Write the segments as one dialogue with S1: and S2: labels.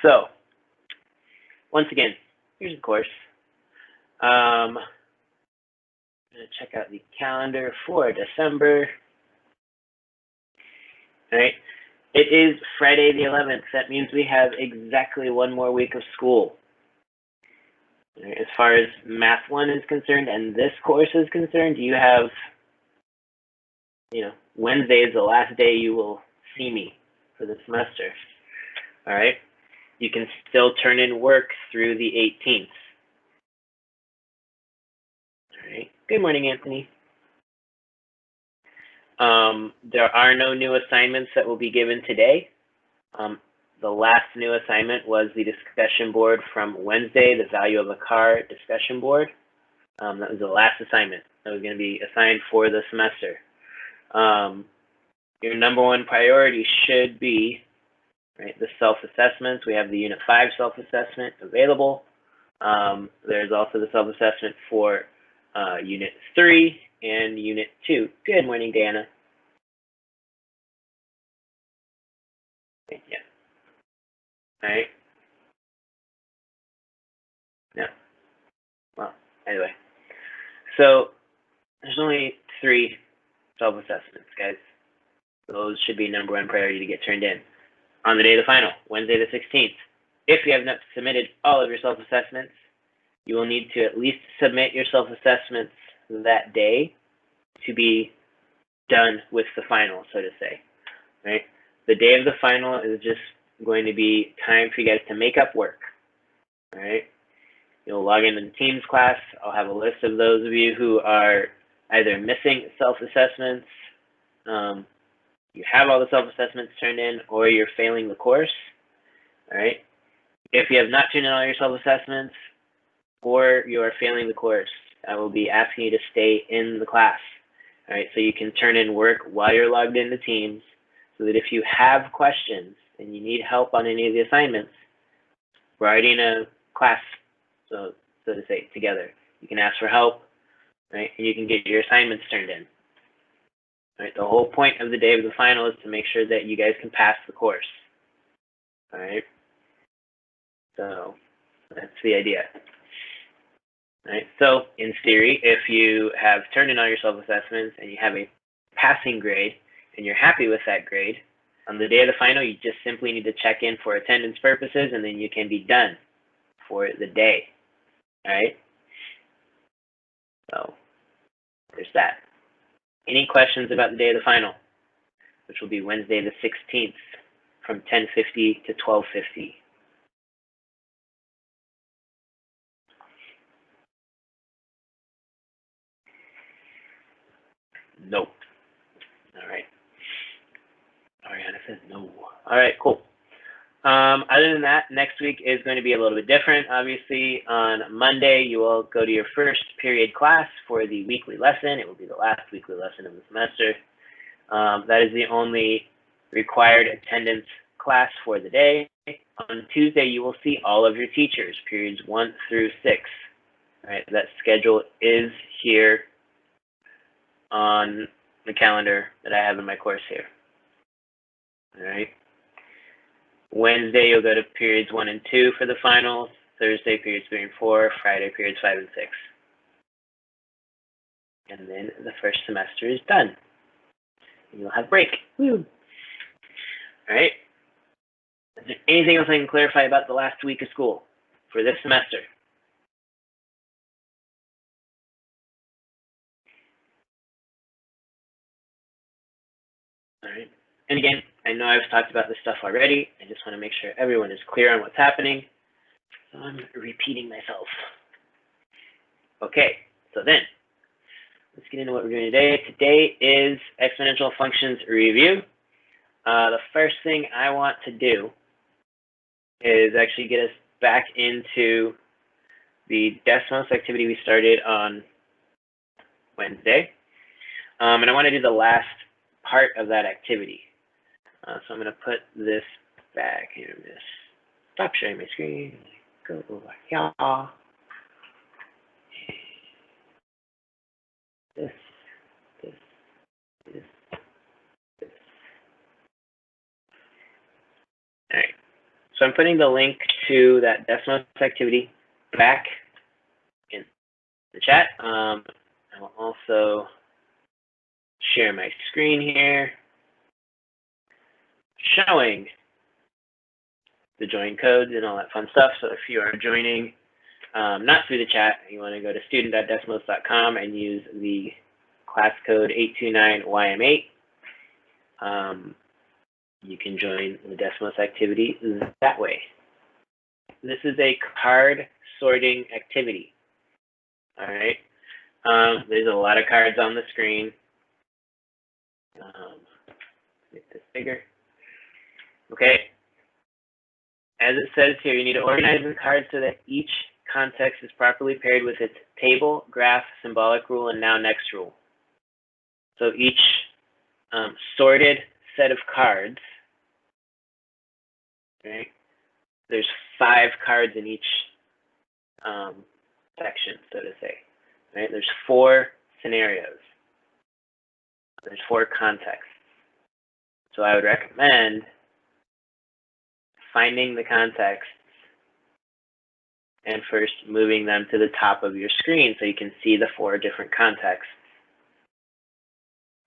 S1: So, once again, here's the course. I'm going to check out the calendar for December. All right. It is Friday the 11th. That means we have exactly one more week of school. Right. As far as Math 1 is concerned and this course is concerned, you have, Wednesday is the last day you will see me for the semester. All right. You can still turn in work through the 18th. All right. Good morning, Anthony. There are no new assignments that will be given today. The last new assignment was the discussion board from Wednesday, the value of a car discussion board. That was the last assignment that was going to be assigned for the semester. Your number one priority should be the self-assessments. We have the Unit 5 self-assessment available. There's also the self-assessment for Unit 3 and Unit 2. Good morning, Dana. Yeah. All right. No. Well, anyway. So there's only 3 self-assessments, guys. Those should be number one priority to get turned in. On the day of the final, Wednesday the 16th, if you have not submitted all of your self-assessments, you will need to at least submit your self-assessments that day to be done with the final, so to say, right? The day of the final is just going to be time for you guys to make up work, all right? You'll log into the Teams class. I'll have a list of those of you who are either missing self-assessments, you have all the self-assessments turned in, or you're failing the course, all right? If you have not turned in all your self-assessments, or you are failing the course, I will be asking you to stay in the class, all right? So you can turn in work while you're logged into Teams, so that if you have questions and you need help on any of the assignments, we're already in a class, so to say, together. You can ask for help, right? And you can get your assignments turned in. Right, the whole point of the day of the final is to make sure that you guys can pass the course. All right. So that's the idea. All right. So in theory, if you have turned in all your self-assessments and you have a passing grade and you're happy with that grade, on the day of the final, you just simply need to check in for attendance purposes, and then you can be done for the day. All right. So there's that. Any questions about the day of the final, which will be Wednesday the 16th from 10:50 to 12:50? Nope. All right. Ariana says no. All right, cool. Other than that, next week is going to be a little bit different. Obviously, on Monday, you will go to your first period class for the weekly lesson. It will be the last weekly lesson of the semester. That is the only required attendance class for the day. On Tuesday, you will see all of your teachers, periods 1 through 6. All right, that schedule is here on the calendar that I have in my course here. All right. Wednesday, you'll go to periods 1 and 2 for the finals. Thursday, periods 3 and 4. Friday, periods 5 and 6. And then the first semester is done. And you'll have break. Woo. All right. Is there anything else I can clarify about the last week of school for this semester? All right. And again, I know I've talked about this stuff already. I just want to make sure everyone is clear on what's happening. So I'm repeating myself. Okay, so then let's get into what we're doing today. Today is exponential functions review. The first thing I want to do is actually get us back into the Desmos activity we started on Wednesday. And I want to do the last part of that activity. So I'm going to put this back here. Stop sharing my screen. Go over here. This. All right. So I'm putting the link to that Desmos activity back in the chat. I will also share my screen here, showing the join codes and all that fun stuff. So if you are joining not through the chat, you want to go to student.desmos.com and use the class code 829YM8. You can join the Desmos activity that way. This is a card sorting activity. All right. There's a lot of cards on the screen. Make this bigger. Okay. As it says here, you need to organize the cards so that each context is properly paired with its table, graph, symbolic rule, and now next rule. So each sorted set of cards, right? There's 5 cards in each section, so to say. Right? There's 4 scenarios. There's 4 contexts. So I would recommend finding the contexts and first moving them to the top of your screen so you can see the 4 different contexts.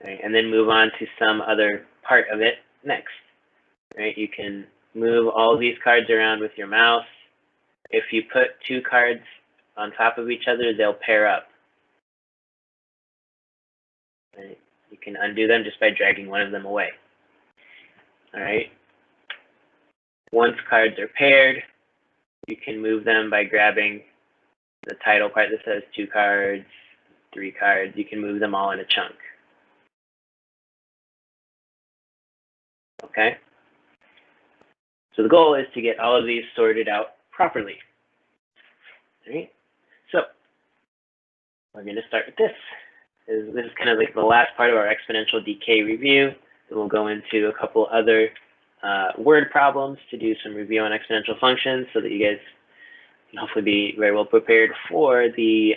S1: Right? And then move on to some other part of it next. Right? You can move all these cards around with your mouse. If you put 2 cards on top of each other, they'll pair up. Right? You can undo them just by dragging one of them away. All right. Once cards are paired, you can move them by grabbing the title part that says 2 cards, 3 cards. You can move them all in a chunk. Okay. So the goal is to get all of these sorted out properly. All right. So we're going to start with this. This is kind of like the last part of our exponential decay review. Then we'll go into a couple other word problems to do some review on exponential functions so that you guys can hopefully be very well prepared for the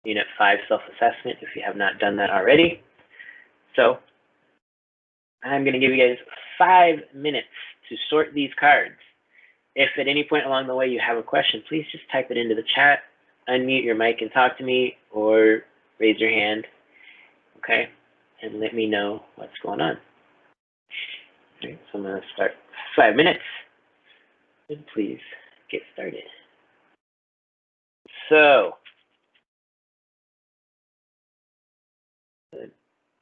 S1: Unit 5 self-assessment if you have not done that already. So I'm going to give you guys 5 minutes to sort these cards. If at any point along the way you have a question, please just type it into the chat, unmute your mic and talk to me, or raise your hand, okay, and let me know what's going on. Okay, so I'm going to start 5 minutes, and please get started. So, a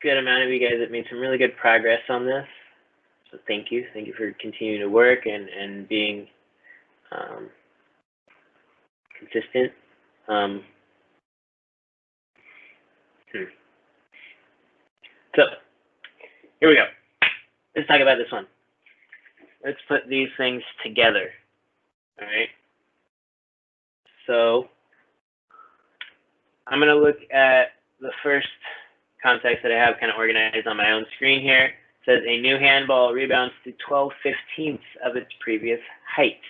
S1: good amount of you guys have made some really good progress on this, so thank you. Thank you for continuing to work and being consistent. So, here we go. Let's talk about this one. Let's put these things together. All right. So, I'm going to look at the first context that I have kind of organized on my own screen here. It says a new handball rebounds to 12/15 of its previous height.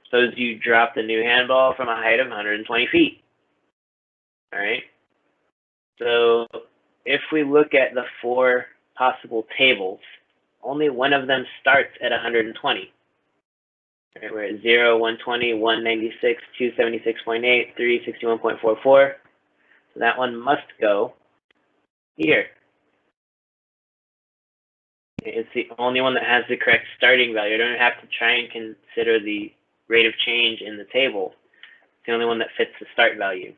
S1: Suppose you drop the new handball from a height of 120 feet. All right. So if we look at the 4 possible tables, only one of them starts at 120. Right, we're at 0, 120, 196, 276.8, 361.44. So that one must go here. It's the only one that has the correct starting value. I don't have to try and consider the rate of change in the table. It's the only one that fits the start value.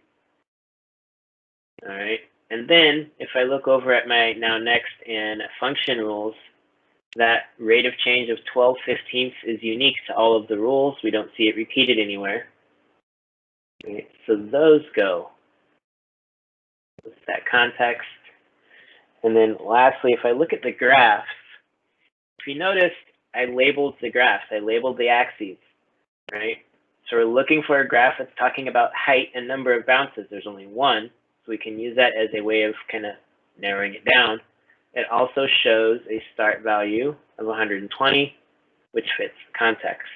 S1: All right. And then if I look over at my now next and function rules, that rate of change of 12/15 is unique to all of the rules. We don't see it repeated anywhere. Okay, so those go with that context. And then lastly, if I look at the graphs, if you notice, I labeled the graphs. I labeled the axes, right? So we're looking for a graph that's talking about height and number of bounces. There's only one, so we can use that as a way of kind of narrowing it down. It also shows a start value of 120, which fits context.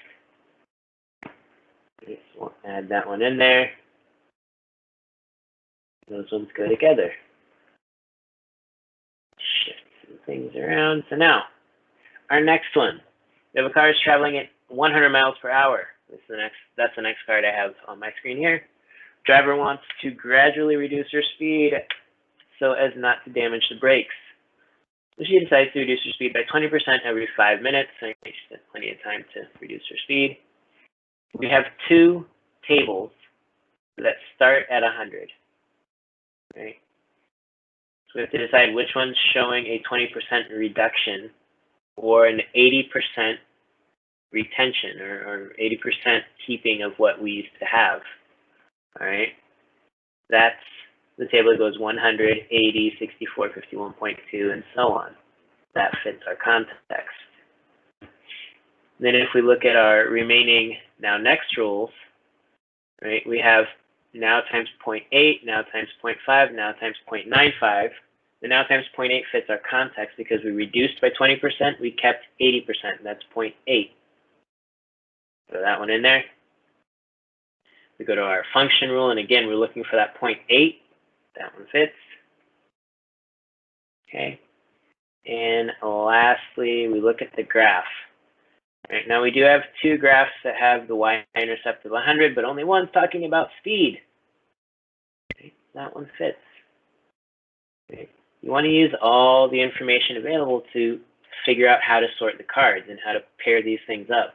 S1: Okay, so we'll add that one in there. Those ones go together. Shift some things around. So now, our next one. We have a car is traveling at 100 miles per hour. That's the next card I have on my screen here. Driver wants to gradually reduce her speed so as not to damage the brakes. So she decides to reduce her speed by 20% every 5 minutes. So she has plenty of time to reduce her speed. We have two tables that start at 100. Right? So we have to decide which one's showing a 20% reduction or an 80% retention or 80% keeping of what we used to have. All right, that's the table that goes 100, 80, 64, 51.2, and so on. That fits our context. Then if we look at our remaining now next rules, right, we have now times 0.8, now times 0.5, now times 0.95. The now times 0.8 fits our context because we reduced by 20%, we kept 80%, that's 0.8. Throw that one in there. We go to our function rule, and again, we're looking for that 0.8. That one fits. Okay. And lastly, we look at the graph. Right, now we do have two graphs that have the y-intercept of 100, but only one's talking about speed. Okay. That one fits. Okay. You want to use all the information available to figure out how to sort the cards and how to pair these things up.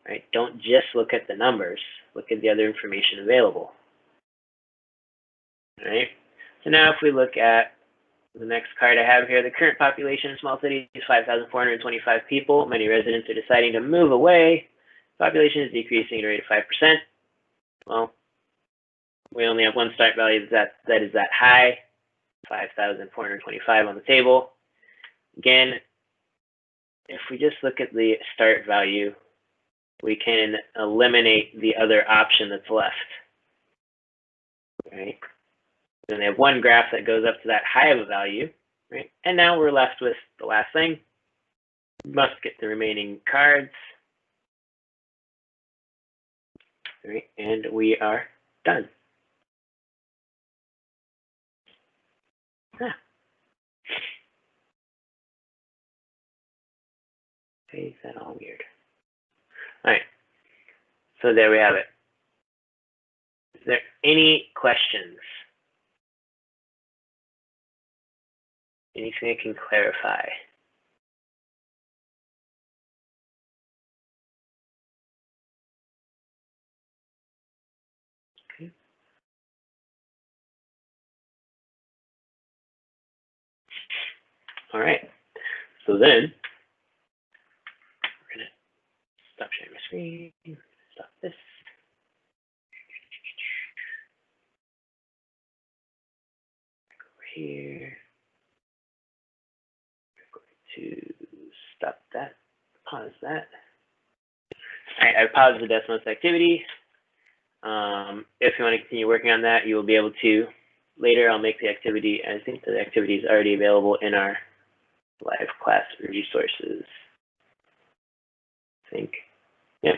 S1: Right? Don't just look at the numbers. Look at the other information available. All right. So now if we look at the next card I have here, the current population in small cities is 5,425 people. Many residents are deciding to move away. Population is decreasing at a rate of 5%. Well, we only have one start value that is that high, 5,425 on the table. Again, if we just look at the start value, we can eliminate the other option that's left. Right? Then they have one graph that goes up to that high of a value, right? And now we're left with the last thing. We must get the remaining cards. Right? And we are done. Okay, is that all weird? All right, so there we have it. Is there any questions? Anything I can clarify? Okay. All right, so then we're going to stop sharing my screen, stop this. Go over here. To stop that, pause that. All right, I paused the Desmos activity. If you want to continue working on that, you will be able to. Later, I'll make the activity. I think the activity is already available in our live class resources. I think, yeah.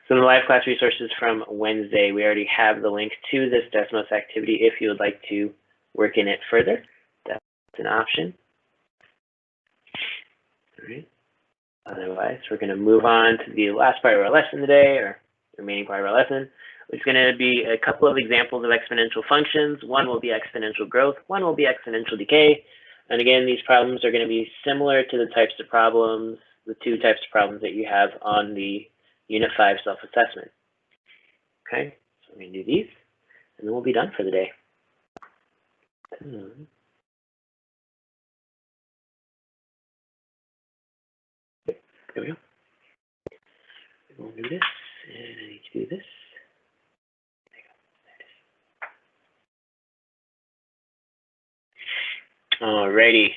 S1: So in the live class resources from Wednesday, we already have the link to this Desmos activity if you would like to work in it further. That's an option. All right. Otherwise, we're going to move on to the last part of our lesson today, or the remaining part of our lesson, which is going to be a couple of examples of exponential functions. One will be exponential growth. One will be exponential decay. And again, these problems are going to be similar to the types of problems, the two types of problems that you have on the Unit 5 self-assessment. Okay, so we're going to do these, and then we'll be done for the day. There we go. We'll do this, and I need to do this. There you go. Alrighty.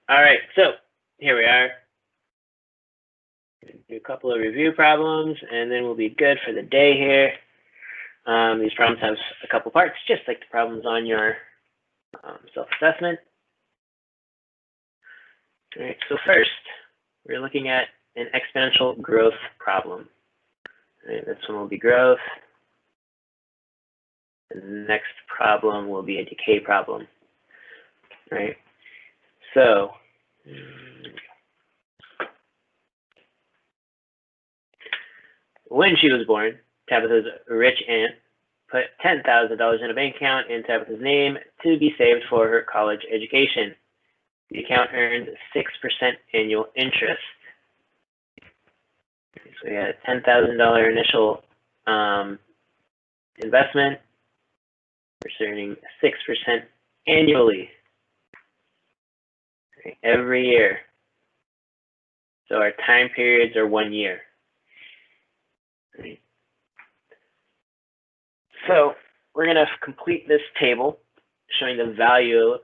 S1: All right, so here we are. Do a couple of review problems, and then we'll be good for the day here. These problems have a couple parts, just like the problems on your self-assessment. All right, so first, we're looking at an exponential growth problem. Right, this one will be growth. The next problem will be a decay problem. Right? So, when she was born, Tabitha's rich aunt put $10,000 in a bank account in Tabitha's name to be saved for her college education. The account earned 6% annual interest. So we had a $10,000 initial investment. We're earning 6% annually, okay, every year. So our time periods are 1 year. Right. So we're going to complete this table showing the value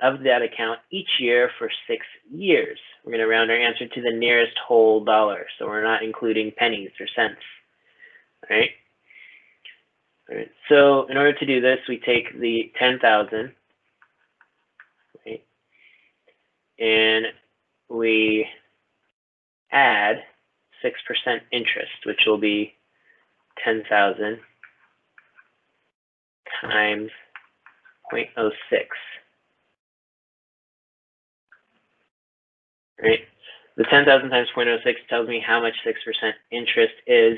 S1: of that account each year for 6 years. We're going to round our answer to the nearest whole dollar. So we're not including pennies or cents. All right. All right. So in order to do this, we take the 10,000, right, and we add 6% interest, which will be 10,000 times 0.06. Right? The 10,000 times 0.06 tells me how much 6% interest is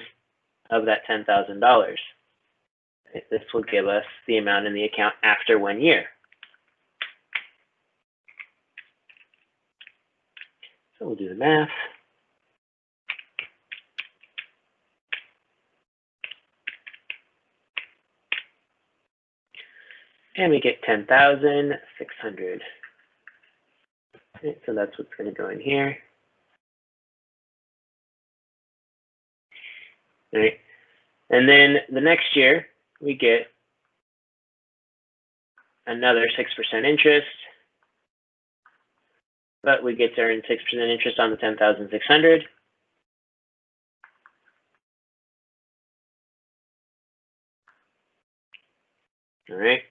S1: of that $10,000. Right? This will give us the amount in the account after 1 year. So we'll do the math. And we get 10,600. Okay, so that's what's going to go in here. All right. And then the next year, we get another 6% interest. But we get to earn 6% interest on the 10,600. All right.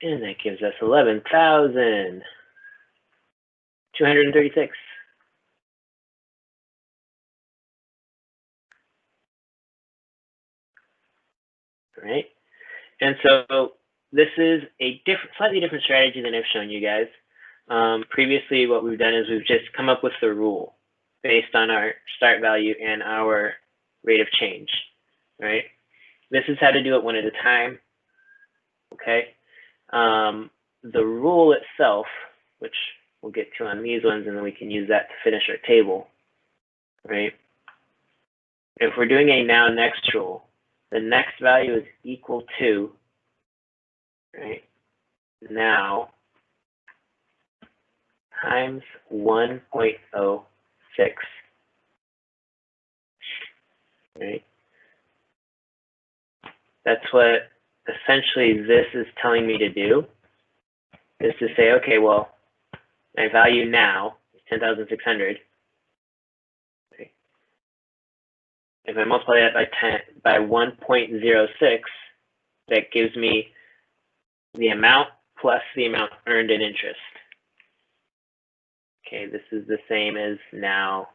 S1: And that gives us 11,236. All right. And so this is a slightly different strategy than I've shown you guys. Previously, what we've done is we've just come up with the rule based on our start value and our rate of change. Right. This is how to do it one at a time. Okay. The rule itself, which we'll get to on these ones, and then we can use that to finish our table, right? If we're doing a now next rule, the next value is equal to, right, now times 1.06, right? That's what essentially this is telling me to do, is to say, okay, well, my value now is 10,600. Okay. If I multiply that by 1.06, that gives me the amount plus the amount earned in interest. Okay, this is the same as now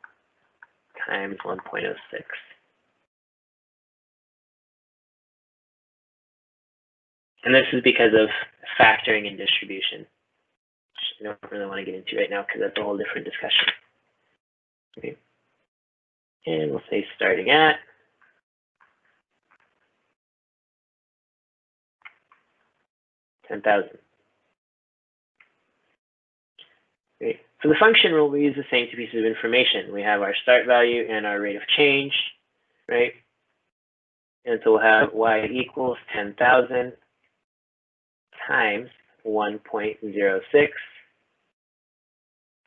S1: times 1.06. And this is because of factoring and distribution, which I don't really want to get into right now because that's a whole different discussion. Okay. And we'll say starting at $10,000. Okay. For the function rule, we use the same two pieces of information. We have our start value and our rate of change, right? And so we'll have y equals 10,000 times 1.06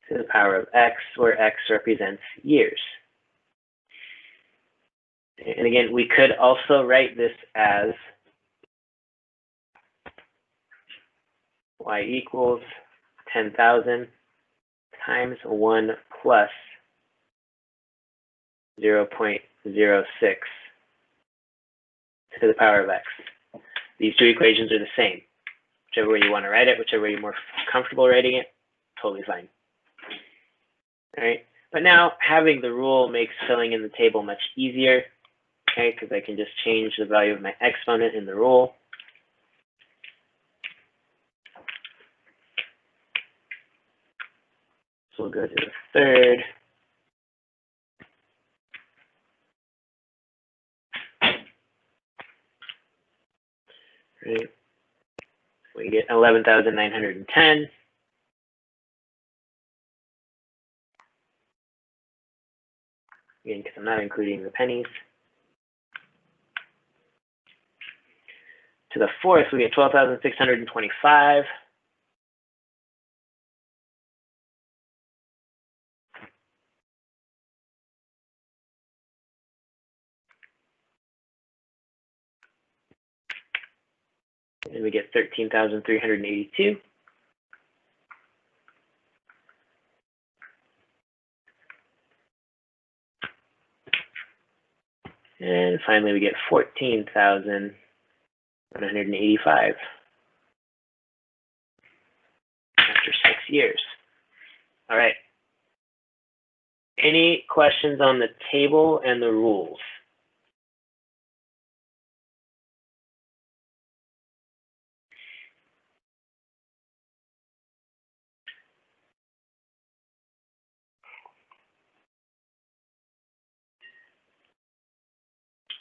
S1: to the power of x, where x represents years. And again, we could also write this as y equals 10,000 times 1 plus 0.06 to the power of x. These two equations are the same. Whichever way you want to write it, whichever way you're more comfortable writing it, totally fine. All right, but now having the rule makes filling in the table much easier, okay, because I can just change the value of my exponent in the rule. So we'll go to the third. Right. We get 11,910. Again, because I'm not including the pennies. To the fourth, we get 12,625. And we get 13,382. And finally, we get 14,185 after 6 years. All right. Any questions on the table and the rules?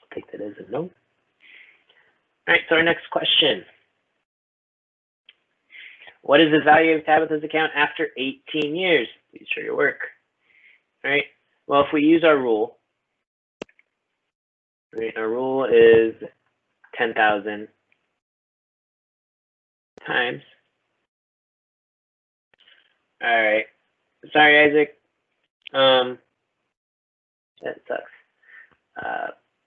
S1: I'll take that as a no. All right, so our next question. What is the value of Tabitha's account after 18 years? Please show your work. All right, well, if we use our rule, right, our rule is 10,000 times. All right, sorry, Isaac. That sucks.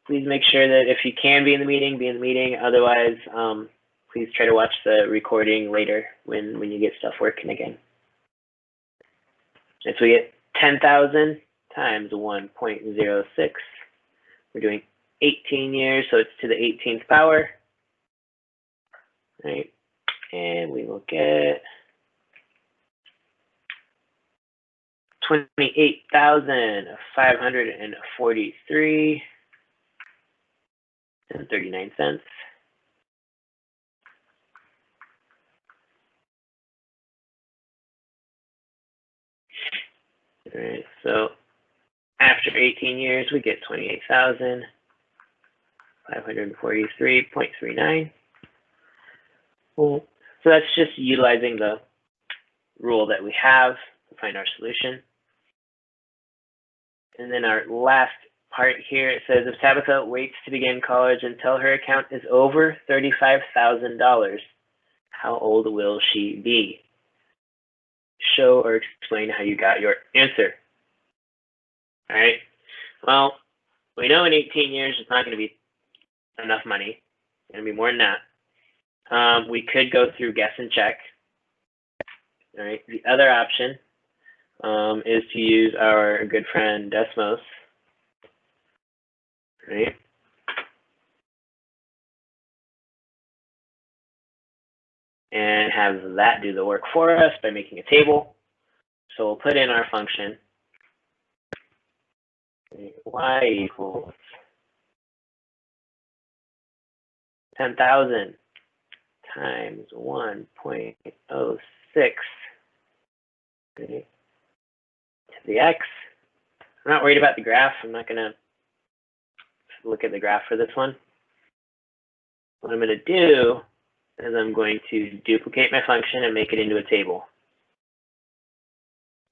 S1: Please make sure that if you can be in the meeting. Otherwise, please try to watch the recording later when you get stuff working again. And so we get 10,000 times 1.06. We're doing 18 years, so it's to the 18th power. Right? And we will get 28,543 and 39 cents. All right, so after 18 years, we get 28,543.39. Cool. So that's just utilizing the rule that we have to find our solution. And then our last part here, it says, if Tabitha waits to begin college until her account is over $35,000, how old will she be? Show or explain how you got your answer. All right. Well, we know in 18 years it's not going to be enough money. It's going to be more than that. We could go through guess and check. All right. The other option is to use our good friend Desmos. Right. And have that do the work for us by making a table. So we'll put in our function. Y equals 10,000 times 1.06 to the x. I'm not worried about the graph. I'm not going to look at the graph for this one. What I'm going to do is I'm going to duplicate my function and make it into a table.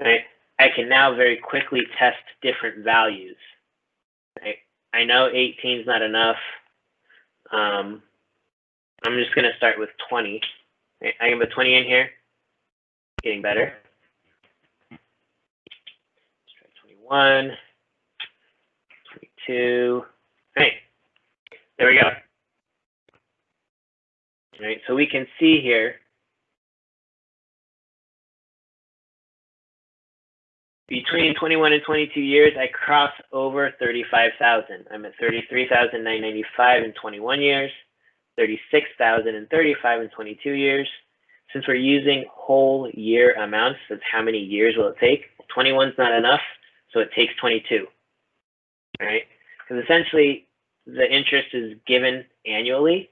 S1: Right? I can now very quickly test different values. Right? I know 18 is not enough. I'm just going to start with 20. Right? I can put 20 in here. Getting better. Let's try 21, 22. Right. There we go. All right, so we can see here between 21 and 22 years, I cross over 35,000. I'm at 33,995 in 21 years. 36,035 and 22 years. Since we're using whole year amounts, that's how many years will it take? 21 is not enough, so it takes 22. All right, because essentially the interest is given annually,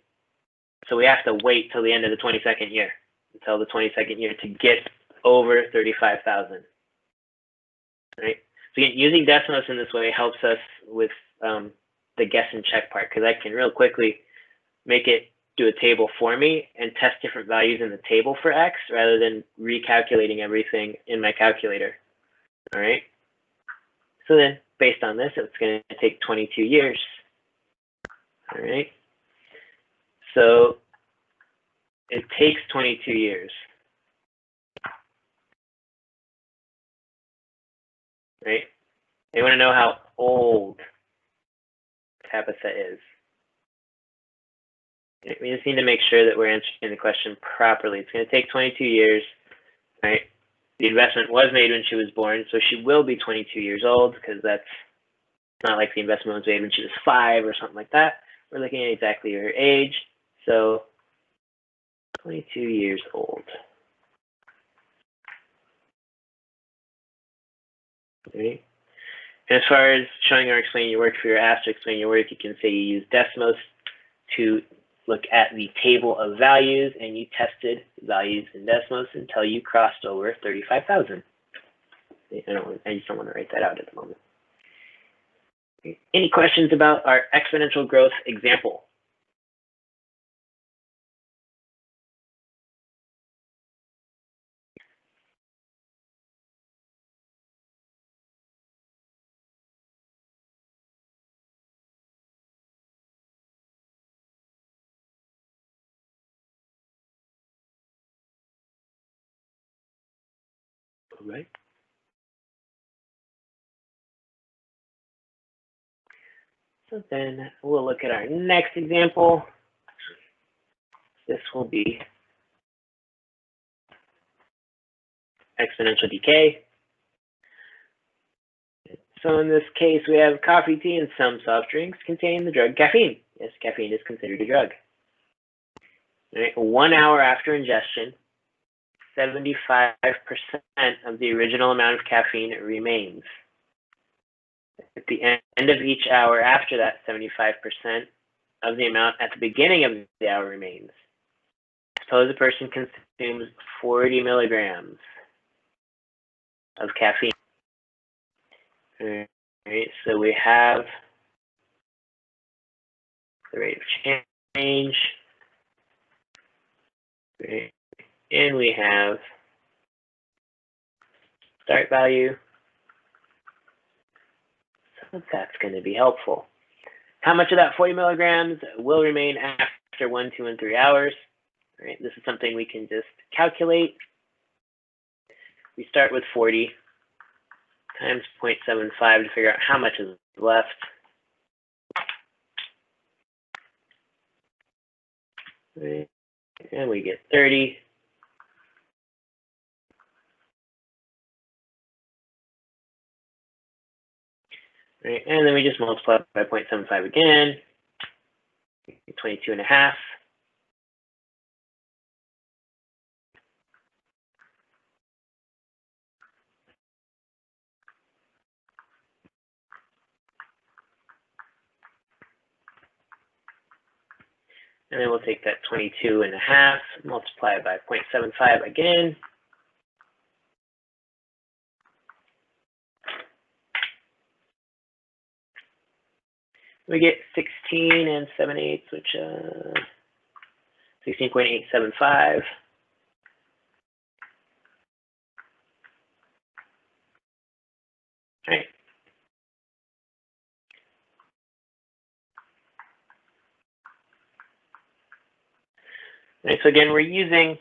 S1: so we have to wait till the end of the 22nd year, until the 22nd year to get over 35,000. Right. So again, using Desmos in this way helps us with the guess and check part, because I can real quickly make it do a table for me and test different values in the table for X rather than recalculating everything in my calculator. All right. So then based on this, it's going to take 22 years. All right. So it takes 22 years. Right. They want to know how old Tabitha is. We just need to make sure that we're answering the question properly. It's going to take 22 years, right? The investment was made when she was born, so she will be 22 years old, because that's not like the investment was made when she was 5 or something like that. We're looking at exactly her age, so 22 years old. Okay. And as far as showing or explaining your work, for your asked to explain your work, you can say you use Desmos to look at the table of values, and you tested values in Desmos until you crossed over 35,000. I just don't want to write that out at the moment. Any questions about our exponential growth example? All right. So then we'll look at our next example. This will be exponential decay. So in this case, we have coffee, tea, and some soft drinks containing the drug caffeine. Yes, caffeine is considered a drug. All right, 1 hour after ingestion, 75% of the original amount of caffeine remains. At the end of each hour after that, 75% of the amount at the beginning of the hour remains. Suppose a person consumes 40 milligrams of caffeine. All right, so we have the rate of change, right, and we have start value. So that's going to be helpful. How much of that 40 milligrams will remain after 1, 2, and 3 hours? All right, this is something we can just calculate. We start with 40 times 0.75 to figure out how much is left. Right. And we get 30. Right. And then we just multiply by 0.75 again, 22.5. And then we'll take that 22.5, multiply it by 0.75 again. We get 16 7/8, which 16.875. All right. All right, so again, we're using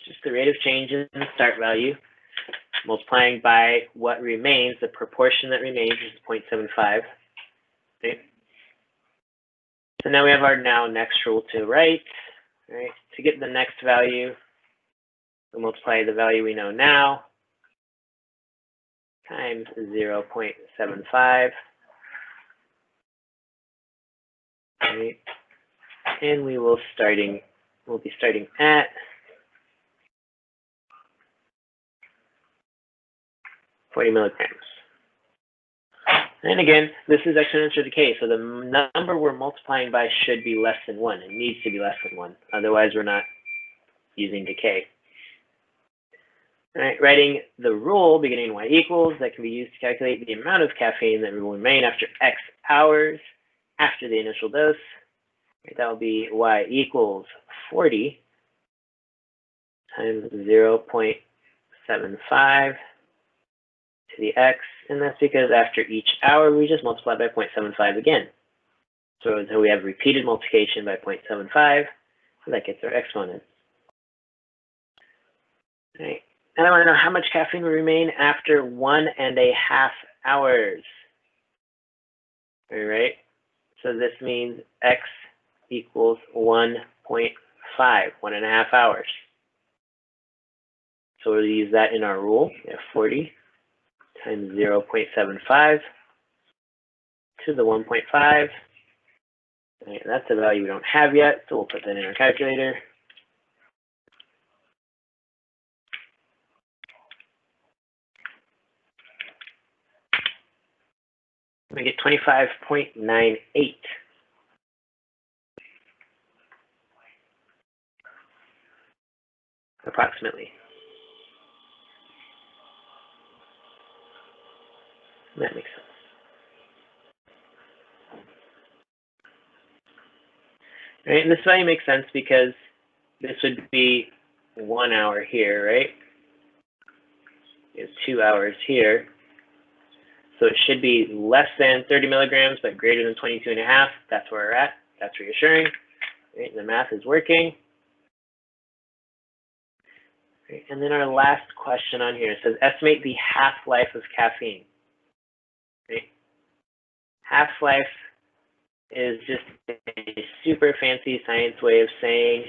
S1: just the rate of change in the start value, multiplying by what remains, the proportion that remains is 0.75. Okay. So now we have our next rule to write. All right. To get the next value, we'll multiply the value we know now times 0.75. Right. and we'll be starting at 40 milligrams. And again, this is exponential decay, so the number we're multiplying by should be less than 1. It needs to be less than 1. Otherwise, we're not using decay. All right, writing the rule beginning y equals that can be used to calculate the amount of caffeine that will remain after X hours after the initial dose. Right, that will be y equals 40 times 0.75 to the X, and that's because after each hour, we just multiply by 0.75 again. So we have repeated multiplication by 0.75, so that gets our exponent. All right, and I want to know how much caffeine will remain after 1.5 hours. All right, so this means X equals 1.5, 1.5 hours. So we'll use that in our rule. We have 40 times 0.75 to the 1.5. Right, that's a value we don't have yet, so we'll put that in our calculator. We get 25.98. Approximately. That makes sense. Right, and this value makes sense because this would be 1 hour here, right? It's 2 hours here. So it should be less than 30 milligrams, but greater than 22.5. That's where we're at. That's reassuring. Right, the math is working. Right, and then our last question on here says, estimate the half-life of caffeine. Right? Half-life is just a super fancy science way of saying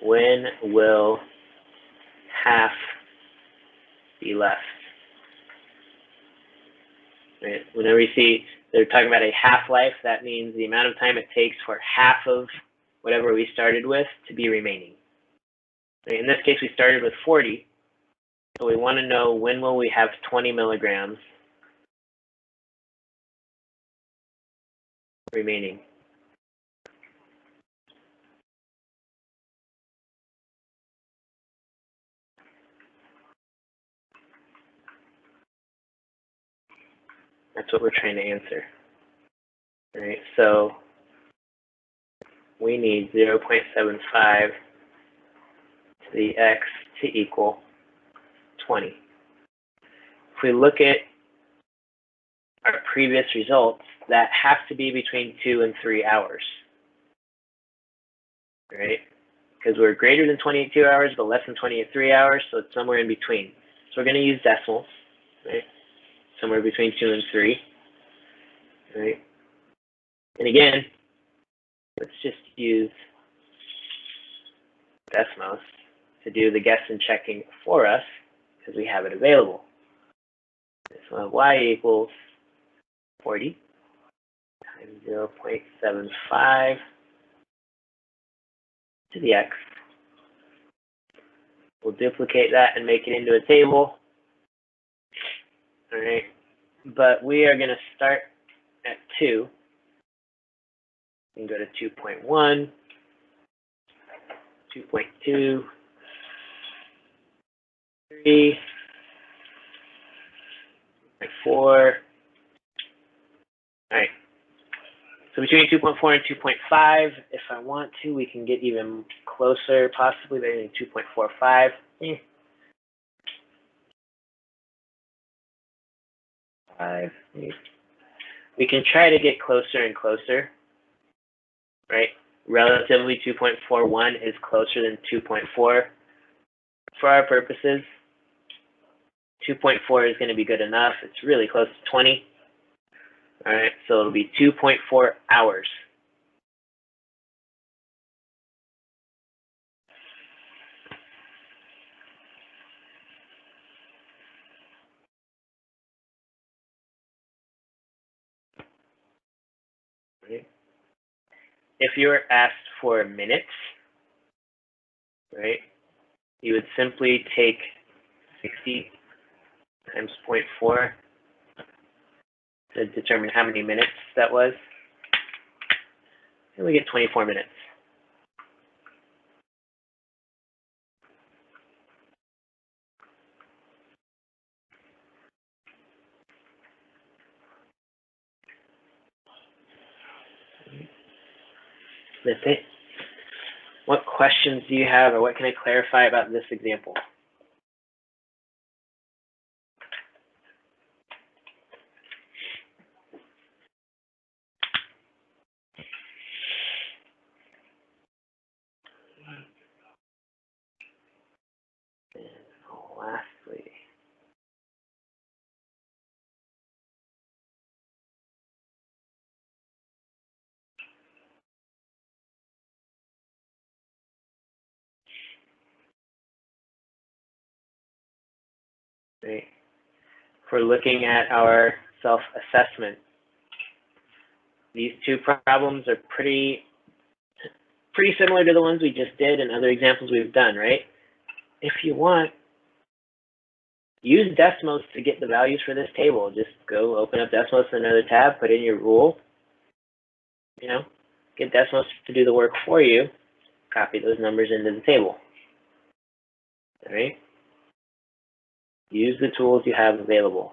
S1: when will half be left. Right? Whenever you see they're talking about a half-life, that means the amount of time it takes for half of whatever we started with to be remaining. Right? In this case, we started with 40, so we want to know when will we have 20 milligrams remaining. That's what we're trying to answer. All right, so we need 0.75 to the X to equal 20. If we look at our previous results, that has to be between 2 and 3 hours. Right? Because we're greater than 22 hours, but less than 23 hours, so it's somewhere in between. So we're going to use decimals, right? Somewhere between 2 and 3, right? And again, let's just use Desmos to do the guess and checking for us, because we have it available. So y equals 40 times 0.75 to the X. We'll duplicate that and make it into a table. All right, but we are going to start at 2 and go to 2.1, 2.2, 3, 4. All right, so between 2.4 and 2.5, if I want to, we can get even closer, possibly maybe 2.45. We can try to get closer and closer, right? Relatively, 2.41 is closer than 2.4. For our purposes, 2.4 is going to be good enough. It's really close to 20. All right, so it'll be 2.4 hours. if you were asked for minutes, right, you would simply take 60 times 0.4 to determine how many minutes that was, and we get 24 minutes. That's it. What questions do you have, or what can I clarify about this example? And lastly, right, if we're looking at our self-assessment, these two problems are pretty similar to the ones we just did and other examples we've done, right? If you want, use Desmos to get the values for this table. Just go open up Desmos in another tab, put in your rule, get Desmos to do the work for you, copy those numbers into the table. All right? Use the tools you have available.